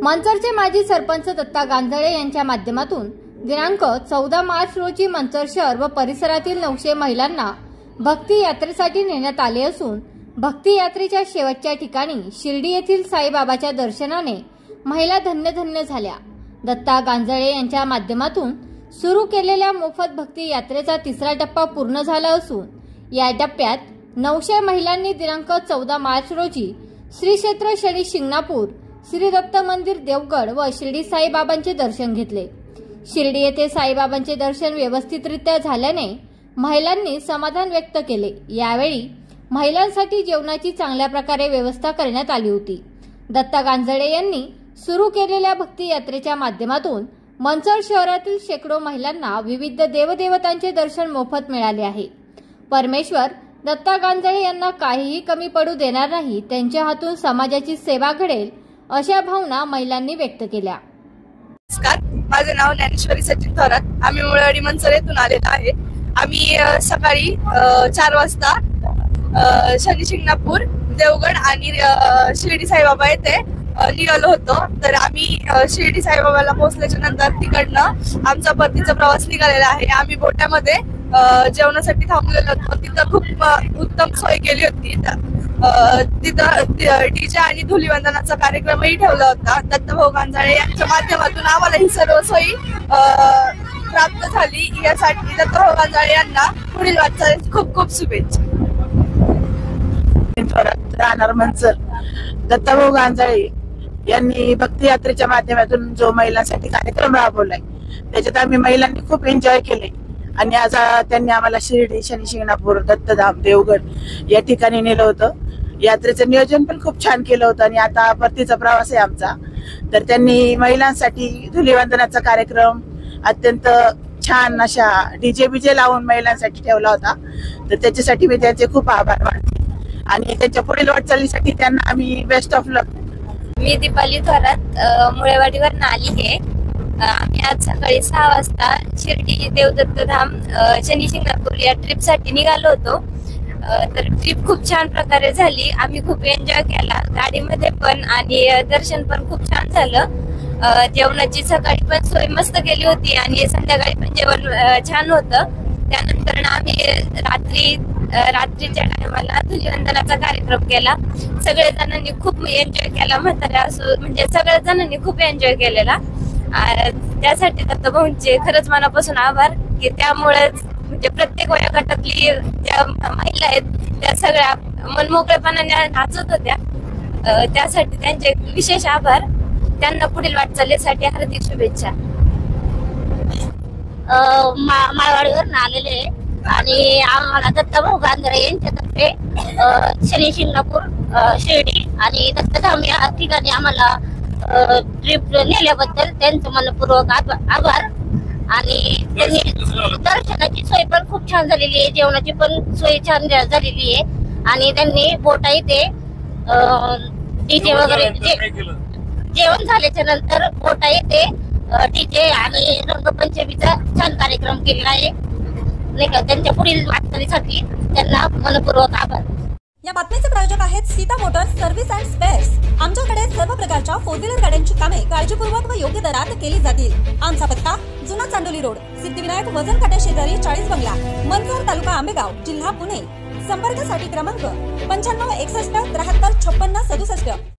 मंचरचे माजी सरपंच दत्ता गांजळे यांच्या माध्यमातून दिनांक 14 मार्च रोजी मंचर शहर व परिसरातील 900 महिलांना भक्ती यात्रेसाठी नेण्यात आले असून भक्ती यात्रेच्या शेवटच्या ठिकाणी शिर्डी येथील साईबाबाच्या दर्शनाने महिला धन्य झाल्या। दत्ता गांजळे यांच्या माध्यमातून सुरू केलेल्या मोफत भक्ती यात्रेचा तिसरा टप्पा पूर्ण झाला असून या टप्प्यात 900 महिलांनी दिनांक 14 मार्च रोजी श्री क्षेत्र शनी शिंगणापूर, श्री दत्त मंदिर देवगड व शिर्डी साईबाबांचे दर्शन घेतले। शिर्डी येथे साईबाबांचे दर्शन व्यवस्थितरित्या झाल्याने महिलांनी समाधान व्यक्त केले। यावेळी महिलांसाठी जेवणाची चांगल्या प्रकारे व्यवस्था करण्यात आली होती। दत्ता गांजळे यांनी सुरू केलेल्या भक्ती यात्रेच्या माध्यमातून मंचर शहरातील शेकडो महिलांना विविध देवदेवतांचे दर्शन मोफत मिळाले आहे। परमेश्वर दत्ता गांजळे यांना काहीही कमी पडू देणार नाही, त्यांच्या हातून समाजाची सेवा घडेल अशा भावना महिलांनी व्यक्त केल्या। नमस्कार, माझे नाव ज्ञानेश्वरी सचिन थोरात। आम्ही मुळवाडी मंचर येथून आलेलो आहे। आम्ही सकाळी 4 वाजता शनी शिंगणापूर, देवगड आणि शिर्डी साईबाबा येथे निघालो होतो। तर आम्ही शिर्डी साईबाबाला पोहोचल्याच्या नंतर तिकडनं आमचा परतीचा प्रवास निघालेला आहे। आम्ही बोट्यामध्ये जेवणासाठी थांबलेलो होतो। तिथं खूप उत्तम सोय केली होती। तिथं डीजे आणि धुलीवंदनाचा कार्यक्रमही ठेवला होता। दत्ताभाऊ गांजळे यांच्या माध्यमातून आम्हाला ही सर्व सोयी प्राप्त झाली। यासाठी दत्ताभाऊ गांजळे यांना पुढील वाटचालीस खूप शुभेच्छा। राहणार मंचर दत्ताभाऊ गांजळे यांनी भक्ती यात्रेच्या माध्यमातून जो महिलांसाठी कार्यक्रम राबवलाय त्याच्यात आम्ही महिलांनी खूप एन्जॉय केले आणि आज त्यांनी आम्हाला शिर्डी, शनी शिंगणापूर, दत्तधाम, देवगड या ठिकाणी नेलं होतं। यात्रेचं नियोजन पण खूप छान केलं होतं आणि आता परतीचा प्रवास आहे आमचा। तर त्यांनी महिलांसाठी धुलीवंदनाचा कार्यक्रम अत्यंत छान अशा डीजे बीजे लावून महिलांसाठी ठेवला होता। तर त्याच्यासाठी मी त्यांचे खूप आभार मानते आणि त्यांच्या पुढील वाटचालीसाठी त्यांना आम्ही बेस्ट ऑफ लक। मी दीपाली थोरात मुळेवाडीवरून आली आहे। आम्ही आज सकाळी 6 वाजता शिर्डी, देवदत्तधाम, शनी शिंगणापूर या ट्रिपसाठी निघालो होतो। तर ट्रिप खूप छान प्रकारे झाली। आम्ही खूप एन्जॉय केला गाडीमध्ये पण आणि दर्शन पण खूप छान झालं। जेवणाची सकाळी पण सोय मस्त केली होती आणि संध्याकाळी पण जेवण छान होतं। त्यानंतर आम्ही रात्रीच्या टायमाला धुलीवंदनाचा कार्यक्रम केला। सगळ्या जणांनी खूप एन्जॉय केला, म्हाताऱ्या असो म्हणजे सगळ्या जणांनी खूप एन्जॉय केलेला। त्यासाठी दत्ताभाऊंचे खरंच मनापासून आभार की त्यामुळे म्हणजे प्रत्येक वयोगटातली ज्या महिला आहेत त्या सगळ्या मनमोकळेपणाने नाचत होत्या। त्यासाठी त्यांचे विशेष आभार। त्यांना पुढील वाटचालीसाठी हार्दिक शुभेच्छा। माळवाडीवरून आलेले आणि आम्हाला दत्ताभाऊ गांजळे यांच्यातर्फे शनी शिंगणापूर, शिर्डी आणि दत्तधाम या ठिकाणी आम्हाला ट्रिप नेल्याबद्दल त्यांचं मनपूर्वक आभार। आणि त्यांनी दर्शनाची सोय पण खूप छान झालेली आहे, जेवणाची पण सोय छान झालेली आहे आणि त्यांनी बोटा इथे डीजे वगैरे जेवण झाल्याच्या नंतर बोटा इथे डीजे आणि रंगपंचमीचा छान कार्यक्रम केलेला आहे नाही का। त्यांच्या पुढील वाटचालीसाठी त्यांना मनपूर्वक आभार। या बातमीचे प्रायोजक आहेत Sita Motors service and spares. आमच्याकडे सर्व प्रकारच्या 4 व्हीलर गाड्यांची कामे काळजीपूर्वक व योग्य दरात केली जातील। आमचा पत्ता जुना चांडोली रोड, सिद्धिविनायक वजन काट्या शेजारी 40 बंगला, मंचर, तालुका आंबेगाव, जिल्हा पुणे। संपर्कासाठी क्रमांक 95 61 73 56 67।